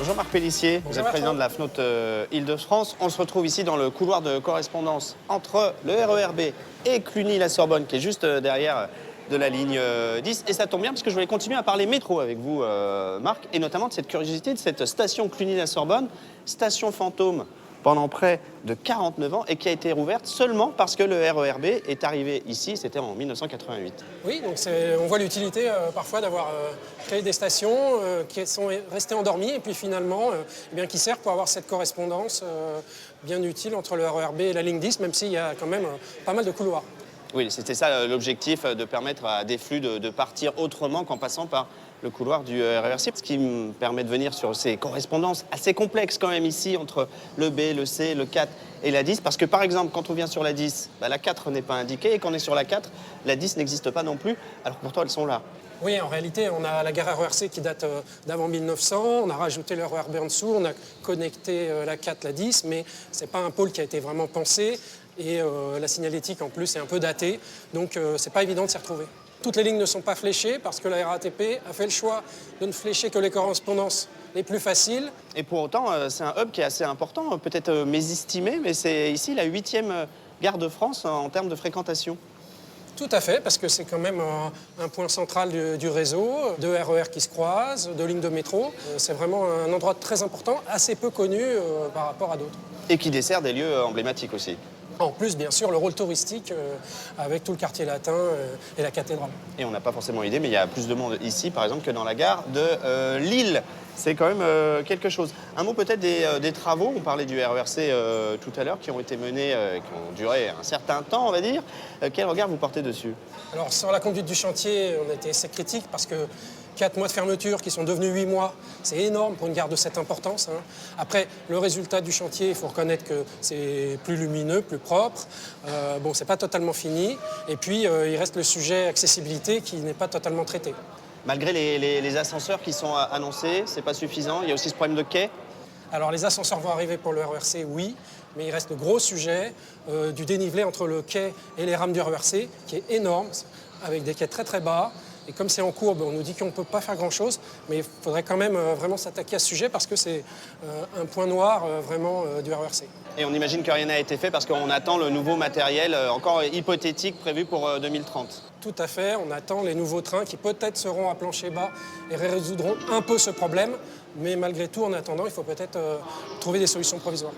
Bonjour Marc Pellissier, vous êtes président de la FNOT Île-de-France. On se retrouve ici dans le couloir de correspondance entre le RER B et Cluny-la-Sorbonne, qui est juste derrière de la ligne 10. Et ça tombe bien parce que je voulais continuer à parler métro avec vous, Marc, et notamment de cette curiosité de cette station Cluny-la-Sorbonne, station fantôme pendant près de 49 ans et qui a été rouverte seulement parce que le RER B est arrivé ici, c'était en 1988. Oui, donc on voit l'utilité parfois d'avoir créé des stations qui sont restées endormies et puis finalement qui servent pour avoir cette correspondance bien utile entre le RER B et la ligne 10, même s'il y a quand même pas mal de couloirs. Oui, c'était ça l'objectif, de permettre à des flux de partir autrement qu'en passant par le couloir du RER C, ce qui me permet de venir sur ces correspondances assez complexes quand même ici entre le B, le C, le 4 et la 10. Parce que par exemple, quand on vient sur la 10, la 4 n'est pas indiquée et quand on est sur la 4, la 10 n'existe pas non plus, alors que pourtant elles sont là. Oui, en réalité, on a la gare RER C qui date d'avant 1900, on a rajouté le RER B en dessous, on a connecté la 4, la 10, mais ce n'est pas un pôle qui a été vraiment pensé et la signalétique en plus est un peu datée, donc c'est pas évident de s'y retrouver. Toutes les lignes ne sont pas fléchées parce que la RATP a fait le choix de ne flécher que les correspondances les plus faciles. Et pour autant, c'est un hub qui est assez important, peut-être mésestimé, mais c'est ici la 8e gare de France en termes de fréquentation. Tout à fait, parce que c'est quand même un point central du réseau, de RER qui se croisent, de lignes de métro. C'est vraiment un endroit très important, assez peu connu par rapport à d'autres. Et qui dessert des lieux emblématiques aussi. En plus, bien sûr, le rôle touristique avec tout le quartier latin et la cathédrale. Et on n'a pas forcément idée, mais il y a plus de monde ici, par exemple, que dans la gare de Lille. C'est quand même quelque chose. Un mot peut-être des travaux, on parlait du RER C tout à l'heure, qui ont été menés, qui ont duré un certain temps, on va dire. Quel regard vous portez dessus? Alors, sur la conduite du chantier, on a été assez critique parce que 4 mois de fermeture qui sont devenus 8 mois, c'est énorme pour une gare de cette importance. Après, le résultat du chantier, il faut reconnaître que c'est plus lumineux, plus propre. Bon, c'est pas totalement fini. Et puis, il reste le sujet accessibilité qui n'est pas totalement traité. Malgré les ascenseurs qui sont annoncés, c'est pas suffisant. Il y a aussi ce problème de quai. Alors, les ascenseurs vont arriver pour le RER C, oui, mais il reste le gros sujet du dénivelé entre le quai et les rames du RER C, qui est énorme, avec des quais très très bas. Et comme c'est en courbe, on nous dit qu'on ne peut pas faire grand-chose, mais il faudrait quand même vraiment s'attaquer à ce sujet parce que c'est un point noir vraiment du RER C. Et on imagine que rien n'a été fait parce qu'on attend le nouveau matériel encore hypothétique prévu pour 2030. Tout à fait, on attend les nouveaux trains qui peut-être seront à plancher bas et résoudront un peu ce problème. Mais malgré tout, en attendant, il faut peut-être trouver des solutions provisoires.